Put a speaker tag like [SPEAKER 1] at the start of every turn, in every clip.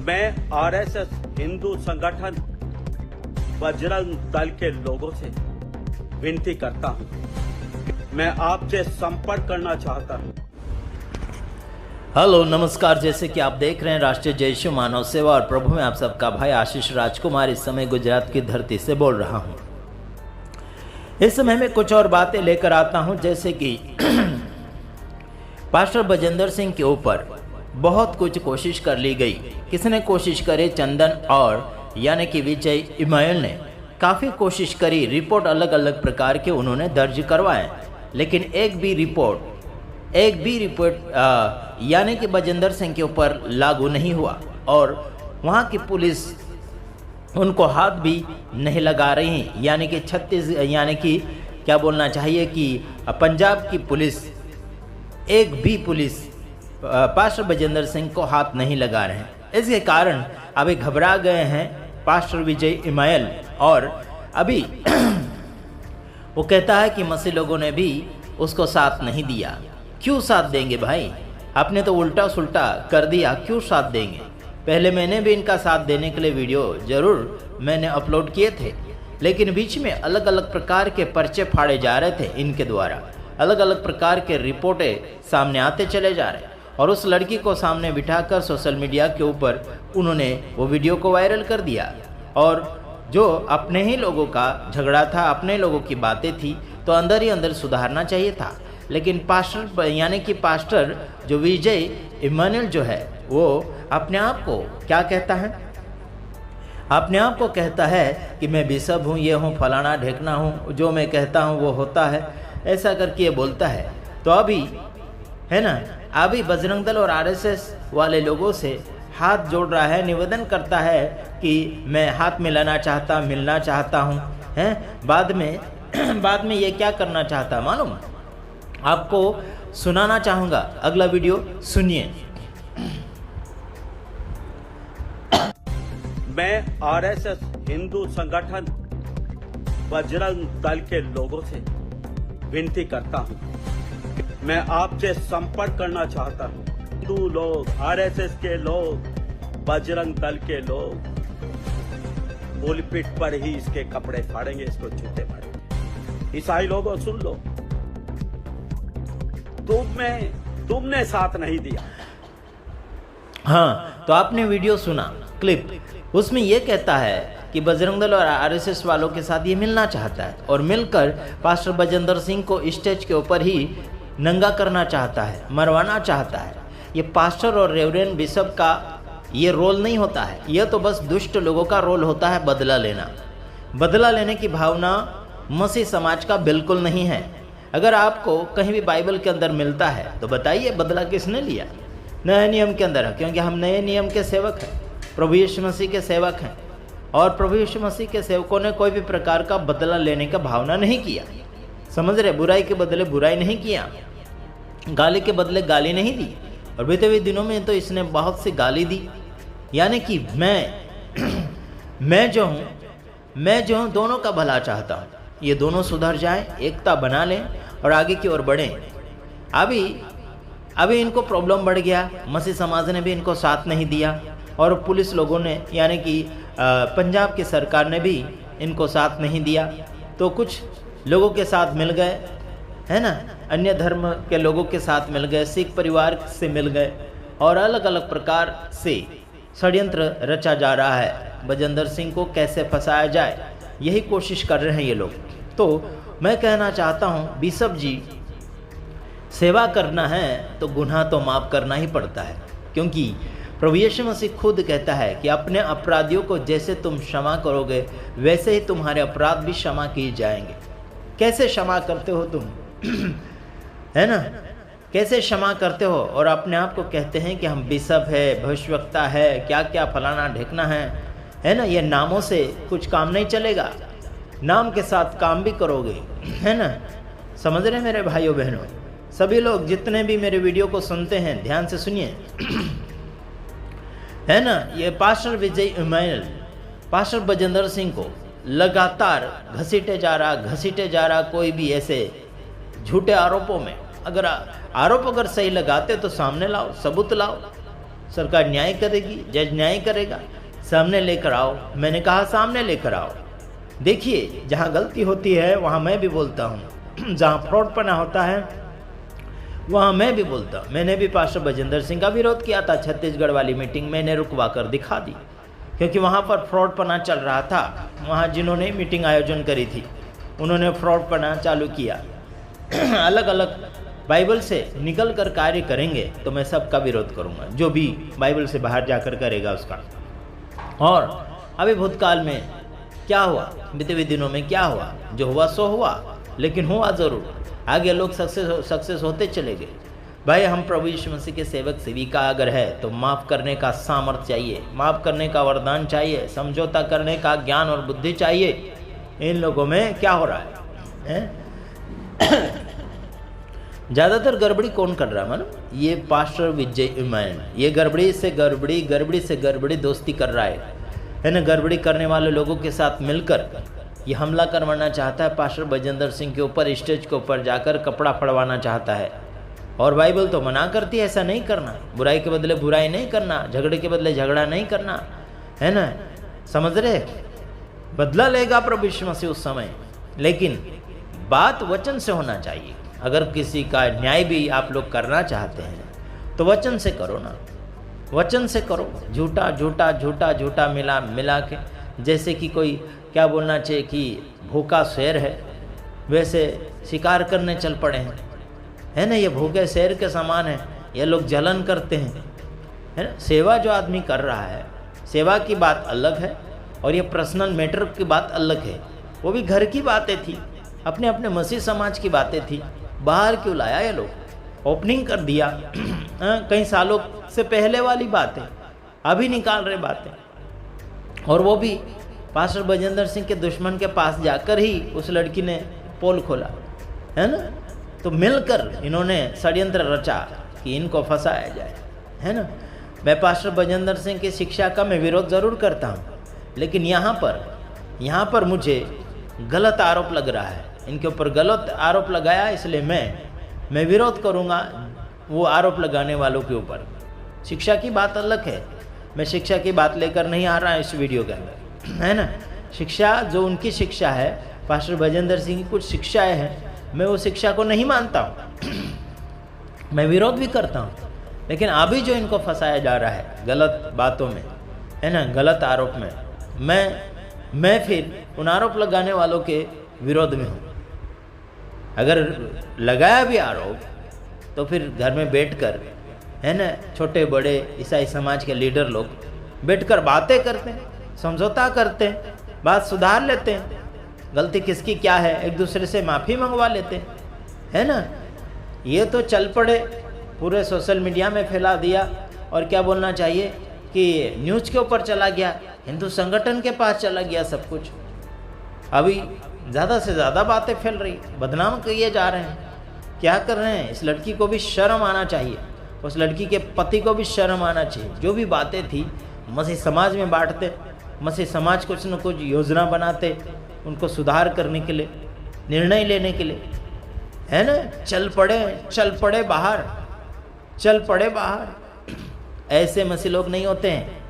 [SPEAKER 1] मैं आरएसएस हिंदू संगठन बजरंग दल के लोगों से विनती करता हूं, मैं आपसे संपर्क करना चाहता हूं।
[SPEAKER 2] हेलो नमस्कार, जैसे कि आप देख रहे हैं राष्ट्रीय जय श्री मानव सेवा और प्रभु में आप सबका भाई आशीष राजकुमार इस समय गुजरात की धरती से बोल रहा हूं। इस समय मैं कुछ और बातें लेकर आता हूं, जैसे कि पास्टर बजेंद्र सिंह के ऊपर बहुत कुछ कोशिश कर ली गई। किसने कोशिश करे? चंदन और यानी कि विजय इमानुएल ने काफ़ी कोशिश करी, रिपोर्ट अलग अलग प्रकार के उन्होंने दर्ज करवाए, लेकिन एक भी रिपोर्ट यानी कि बजेंद्र सिंह के ऊपर लागू नहीं हुआ और वहाँ की पुलिस उनको हाथ भी नहीं लगा रही है। यानी कि यानी कि क्या बोलना चाहिए कि पंजाब की पुलिस, एक भी पुलिस पास्टर बजेंद्र सिंह को हाथ नहीं लगा रहे हैं। इसके कारण अभी घबरा गए हैं पास्टर विजय इमानुएल और अभी वो कहता है कि मसीह लोगों ने भी उसको साथ नहीं दिया। क्यों साथ देंगे भाई? आपने तो उल्टा सुल्टा कर दिया, क्यों साथ देंगे? पहले मैंने भी इनका साथ देने के लिए वीडियो जरूर मैंने अपलोड किए थे, लेकिन बीच में अलग अलग प्रकार के पर्चे फाड़े जा रहे थे इनके द्वारा, अलग अलग प्रकार के रिपोर्टें सामने आते चले जा रहे और उस लड़की को सामने बिठाकर सोशल मीडिया के ऊपर उन्होंने वो वीडियो को वायरल कर दिया। और जो अपने ही लोगों का झगड़ा था, अपने लोगों की बातें थी, तो अंदर ही अंदर सुधारना चाहिए था। लेकिन पास्टर यानी कि पास्टर जो विजय इमानुएल जो है वो अपने आप को क्या कहता है? अपने आप को कहता है कि मैं बिशप हूँ, ये हूँ, फलाना ढेकना हूँ, जो मैं कहता हूँ वो होता है, ऐसा करके ये बोलता है। तो अभी है ना, अभी बजरंग दल और आरएसएस वाले लोगों से हाथ जोड़ रहा है, निवेदन करता है कि मैं हाथ मिलाना चाहता, मिलना चाहता हूँ। हैं बाद में ये क्या करना चाहता है मालूम? आपको सुनाना चाहूँगा, अगला वीडियो सुनिए।
[SPEAKER 1] मैं आरएसएस हिंदू संगठन बजरंग दल के लोगों से विनती करता हूं, मैं आपसे संपर्क करना चाहता हूं। हिंदू लोग, आरएसएस के लोग, बजरंग दल के लोग पुलपिट पर ही इसके कपड़े फाड़ेंगे, इसको जूते मारेंगे। ईसाई लोगों सुन लो, तुमने साथ नहीं दिया।
[SPEAKER 2] हाँ, तो आपने वीडियो सुना, क्लिप, उसमें ये कहता है कि बजरंग दल और आरएसएस वालों के साथ ये मिलना चाहता है और मिलकर पास्टर बजेंद्र सिंह को स्टेज के ऊपर ही नंगा करना चाहता है, मरवाना चाहता है। ये पास्टर और रेवरेंड बिशप का ये रोल नहीं होता है, यह तो बस दुष्ट लोगों का रोल होता है बदला लेना। बदला लेने की भावना मसीह समाज का बिल्कुल नहीं है। अगर आपको कहीं भी बाइबल के अंदर मिलता है तो बताइए बदला किसने लिया? नए नियम के अंदर है, क्योंकि हम नए नियम के सेवक हैं, प्रभु यीशु मसीह के सेवक हैं और प्रभु यीशु मसीह के सेवकों ने कोई भी प्रकार का बदला लेने का भावना नहीं किया। समझ रहे? बुराई के बदले बुराई नहीं किया, गाली के बदले गाली नहीं दी। और बीते हुए दिनों में तो इसने बहुत सी गाली दी। यानी कि मैं जो हूँ दोनों का भला चाहता हूँ, ये दोनों सुधर जाएं, एकता बना लें और आगे की ओर बढ़ें। अभी इनको प्रॉब्लम बढ़ गया, मसीह समाज ने भी इनको साथ नहीं दिया और पुलिस लोगों ने यानी कि पंजाब की सरकार ने भी इनको साथ नहीं दिया। तो कुछ लोगों के साथ मिल गए, है ना, अन्य धर्म के लोगों के साथ मिल गए, सिख परिवार से मिल गए और अलग अलग प्रकार से षड्यंत्र रचा जा रहा है। बजेंद्र सिंह को कैसे फंसाया जाए, यही कोशिश कर रहे हैं ये लोग। तो मैं कहना चाहता हूँ बिशप जी, सेवा करना है तो गुनाह तो माफ़ करना ही पड़ता है, क्योंकि प्रभु यीशु मसीह खुद कहता है कि अपने अपराधियों को जैसे तुम क्षमा करोगे वैसे ही तुम्हारे अपराध भी क्षमा किए जाएंगे। कैसे क्षमा करते हो तुम? है ना, कैसे क्षमा करते हो और अपने आप को कहते हैं कि हम बिशप है, भविष्यवक्ता है, क्या क्या फलाना ढेकना है ना। ये नामों से कुछ काम नहीं चलेगा, नाम के साथ काम भी करोगे, है ना। समझ रहे मेरे भाइयों बहनों? सभी लोग जितने भी मेरे वीडियो को सुनते हैं ध्यान से सुनिए, है ना। ये पास्टर विजय इमानुएल पास्टर बजेंद्र सिंह को लगातार घसीटे जा रहा। कोई भी ऐसे झूठे आरोपों में, अगर आरोप सही लगाते तो सामने लाओ, सबूत लाओ। सरकार न्याय करेगी, जज न्याय करेगा, सामने लेकर आओ। मैंने कहा सामने लेकर आओ। देखिए, जहाँ गलती होती है वहाँ मैं भी बोलता हूँ, जहाँ फ्रॉडपना होता है वहाँ मैं भी बोलता हूँ। मैंने भी पास्टर बजेंद्र सिंह का विरोध किया था। छत्तीसगढ़ वाली मीटिंग मैंने रुकवा कर दिखा दी, क्योंकि वहाँ पर फ्रॉडपना चल रहा था। वहाँ जिन्होंने मीटिंग आयोजन करी थी उन्होंने फ्रॉडपना चालू किया। अलग अलग बाइबल से निकल कर कार्य करेंगे तो मैं सबका विरोध करूँगा, जो भी बाइबल से बाहर जाकर करेगा उसका। और अभी भूतकाल में क्या हुआ, बीते हुए दिनों में क्या हुआ, जो हुआ सो हुआ, लेकिन हुआ ज़रूर। आगे लोग सक्सेस होते चले गए। भाई, हम प्रभु यीशु मसीह के सेवक सेविका अगर है तो माफ़ करने का सामर्थ्य चाहिए, माफ़ करने का वरदान चाहिए, समझौता करने का ज्ञान और बुद्धि चाहिए। इन लोगों में क्या हो रहा है? ज़्यादातर गड़बड़ी कौन कर रहा है? मानो ये पास्टर विजय इमानुएल, ये गड़बड़ी से गड़बड़ी दोस्ती कर रहा है ना। गड़बड़ी करने वाले लोगों के साथ मिलकर ये हमला करवाना चाहता है। पास्टर बजेंद्र सिंह के ऊपर स्टेज के ऊपर जाकर कपड़ा फड़वाना चाहता है। और बाइबल तो मना करती है ऐसा नहीं करना, बुराई के बदले बुराई नहीं करना, झगड़े के बदले झगड़ा नहीं करना, है ना। समझ रहे? बदला लेगा प्रभु यीशु मसीह उस समय, लेकिन बात वचन से होना चाहिए। अगर किसी का न्याय भी आप लोग करना चाहते हैं तो वचन से करो ना, वचन से करो। झूठा मिला के, जैसे कि कोई क्या बोलना चाहिए कि भूखा शेर है, वैसे शिकार करने चल पड़े हैं, है ना। ये भूखे शेर के समान है, ये लोग जलन करते हैं, है ना। सेवा जो आदमी कर रहा है, सेवा की बात अलग है और ये पर्सनल मैटर की बात अलग है। वो भी घर की बातें थी, अपने अपने मसीह समाज की बातें थी। बाहर क्यों लाया ये लोग? ओपनिंग कर दिया। कई सालों से पहले वाली बातें अभी निकाल रहे बातें, और वो भी पास्टर बजेंद्र सिंह के दुश्मन के पास जाकर ही उस लड़की ने पोल खोला, है ना। तो मिलकर इन्होंने षड्यंत्र रचा कि इनको फंसाया जाए, है ना। मैं पास्टर बजेंद्र सिंह की शिक्षा का मैं विरोध ज़रूर करता हूँ, लेकिन यहाँ पर मुझे गलत आरोप लग रहा है। इनके ऊपर गलत आरोप लगाया, इसलिए मैं विरोध करूँगा वो आरोप लगाने वालों के ऊपर। शिक्षा की बात अलग है, मैं शिक्षा की बात लेकर नहीं आ रहा इस वीडियो के अंदर, है ना। शिक्षा जो उनकी शिक्षा है, पास्टर बजेंद्र सिंह की कुछ शिक्षाएं हैं, मैं वो शिक्षा को नहीं मानता हूँ, मैं विरोध भी करता हूँ। लेकिन अभी जो इनको फंसाया जा रहा है गलत बातों में, है ना, गलत आरोप में, मैं फिर उन आरोप लगाने वालों के विरोध में हूँ। अगर लगाया भी आरोप तो फिर घर में बैठकर, है ना, छोटे बड़े ईसाई समाज के लीडर लोग बैठकर बातें करते हैं, समझौता करते हैं, बात सुधार लेते हैं, गलती किसकी क्या है एक दूसरे से माफ़ी मंगवा लेते हैं, है ना। ये तो चल पड़े, पूरे सोशल मीडिया में फैला दिया, और क्या बोलना चाहिए कि न्यूज़ के ऊपर चला गया, हिंदू संगठन के पास चला गया सब कुछ। अभी ज़्यादा से ज़्यादा बातें फैल रही, बदनाम किए जा रहे हैं। क्या कर रहे हैं? इस लड़की को भी शर्म आना चाहिए, उस लड़की के पति को भी शर्म आना चाहिए। जो भी बातें थी मसीह समाज में बांटते, मसीह समाज कुछ न कुछ योजना बनाते उनको सुधार करने के लिए, निर्णय लेने के लिए, है ना। चल पड़े बाहर। ऐसे मसीह लोग नहीं होते हैं।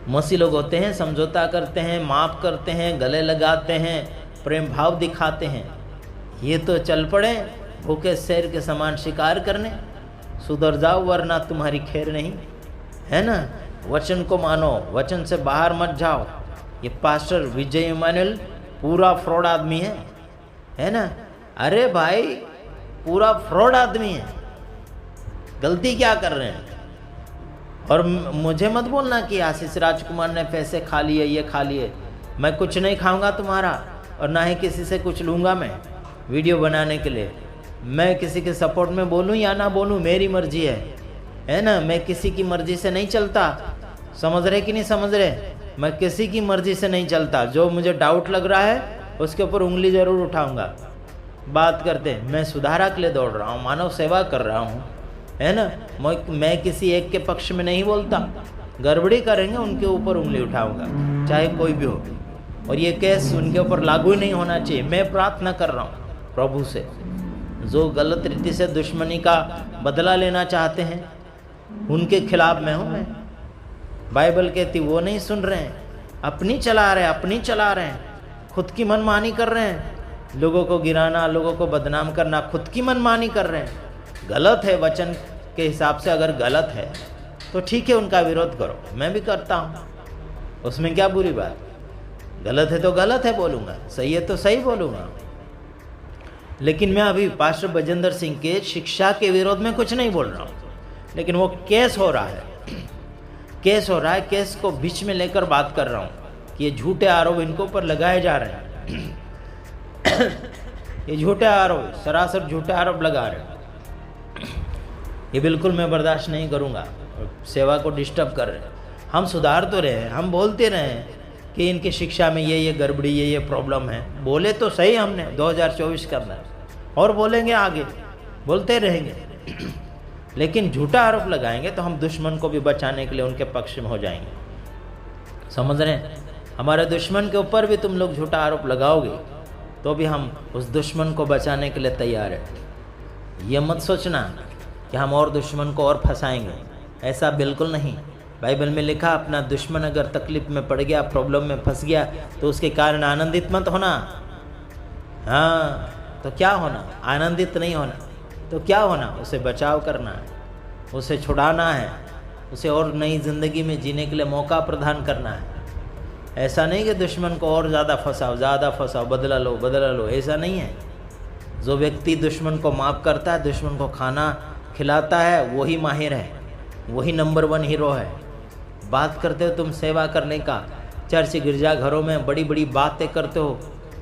[SPEAKER 2] मसीह लोग होते हैं, समझौता करते हैं, माफ़ करते हैं, गले लगाते हैं, प्रेम भाव दिखाते हैं। ये तो चल पड़े भूखे शेर के समान शिकार करने। सुधर जाओ वरना तुम्हारी खैर नहीं, है ना। वचन को मानो, वचन से बाहर मत जाओ। ये पास्टर विजय इमानुएल पूरा फ्रॉड आदमी है ना। अरे भाई, पूरा फ्रॉड आदमी है। गलती क्या कर रहे हैं? और मुझे मत बोलना कि आशीष राजकुमार ने पैसे खा लिए, ये खा लिए। मैं कुछ नहीं खाऊंगा तुम्हारा, और ना ही किसी से कुछ लूँगा मैं वीडियो बनाने के लिए। मैं किसी के सपोर्ट में बोलूँ या ना बोलूँ, मेरी मर्जी है ना। मैं किसी की मर्जी से नहीं चलता, समझ रहे कि नहीं समझ रहे? मैं किसी की मर्जी से नहीं चलता। जो मुझे डाउट लग रहा है उसके ऊपर उंगली ज़रूर उठाऊंगा। बात करते, मैं सुधारा के लिए दौड़ रहा हूँ, मानव सेवा कर रहा हूँ, है ना। मैं किसी एक के पक्ष में नहीं बोलता। गड़बड़ी करेंगे उनके ऊपर उंगली उठाऊंगा, चाहे कोई भी हो। और ये केस उनके ऊपर लागू नहीं होना चाहिए। मैं प्रार्थना कर रहा हूँ प्रभु से, जो गलत रीति से दुश्मनी का बदला लेना चाहते हैं, उनके खिलाफ मैं हूं। मैं बाइबल कहती वो नहीं सुन रहे हैं, अपनी चला रहे हैं, खुद की मनमानी कर रहे हैं, लोगों को गिराना, लोगों को बदनाम करना, खुद की मनमानी कर रहे हैं। गलत है, वचन के हिसाब से अगर गलत है तो ठीक है, उनका विरोध करो, मैं भी करता हूँ, उसमें क्या बुरी बात। गलत है तो गलत है बोलूँगा, सही है तो सही बोलूँगा। लेकिन मैं अभी पास्टर बजेंद्र सिंह के शिक्षा के विरोध में कुछ नहीं बोल रहा हूँ, लेकिन वो केस हो रहा है, केस को बीच में लेकर बात कर रहा हूँ कि ये झूठे आरोप इनके ऊपर लगाए जा रहे हैं। ये झूठे आरोप, सरासर झूठे आरोप लगा रहे हैं, ये बिल्कुल मैं बर्दाश्त नहीं करूँगा। सेवा को डिस्टर्ब कर रहे हैं। हम सुधार तो रहे हैं, हम बोलते रहे हैं कि इनकी शिक्षा में ये गड़बड़ी, ये प्रॉब्लम है, बोले तो सही हमने 2024 के अंदर, और बोलेंगे आगे, बोलते रहेंगे। लेकिन झूठा आरोप लगाएंगे तो हम दुश्मन को भी बचाने के लिए उनके पक्ष में हो जाएंगे। समझ रहे हैं? हमारे दुश्मन के ऊपर भी तुम लोग झूठा आरोप लगाओगे तो भी हम उस दुश्मन को बचाने के लिए तैयार हैं। ये मत सोचना कि हम और दुश्मन को और फंसाएंगे, ऐसा बिल्कुल नहीं। बाइबल में लिखा, अपना दुश्मन अगर तकलीफ में पड़ गया, प्रॉब्लम में फंस गया, तो उसके कारण आनंदित मत होना। हाँ, तो क्या होना? आनंदित नहीं होना। तो क्या होना? उसे बचाव करना है, उसे छुड़ाना है, उसे और नई ज़िंदगी में जीने के लिए मौका प्रदान करना है। ऐसा नहीं कि दुश्मन को और ज़्यादा फंसाओ, बदला लो, ऐसा नहीं है। जो व्यक्ति दुश्मन को माफ़ करता है, दुश्मन को खाना खिलाता है, वही माहिर है, वही नंबर 1 हीरो है। बात करते हो तुम सेवा करने का, चर्च गिरजा घरों में बड़ी बड़ी बातें करते हो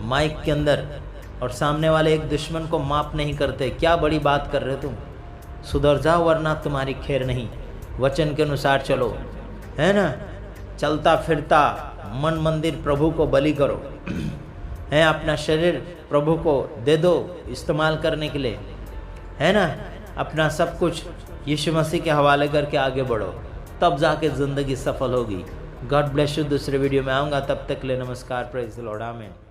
[SPEAKER 2] माइक के अंदर, और सामने वाले एक दुश्मन को माफ़ नहीं करते, क्या बड़ी बात कर रहे हो तुम? सुधर जाओ वरना तुम्हारी खैर नहीं। वचन के अनुसार चलो, है ना? चलता फिरता मन मंदिर प्रभु को बलि करो, है? अपना शरीर प्रभु को दे दो इस्तेमाल करने के लिए, है ना? अपना सब कुछ यीशु मसीह के हवाले करके आगे बढ़ो, तब जाके ज़िंदगी सफल होगी। God bless you. दूसरे वीडियो में आऊँगा, तब तक के लिए नमस्कार। Praise the Lord. आमीन।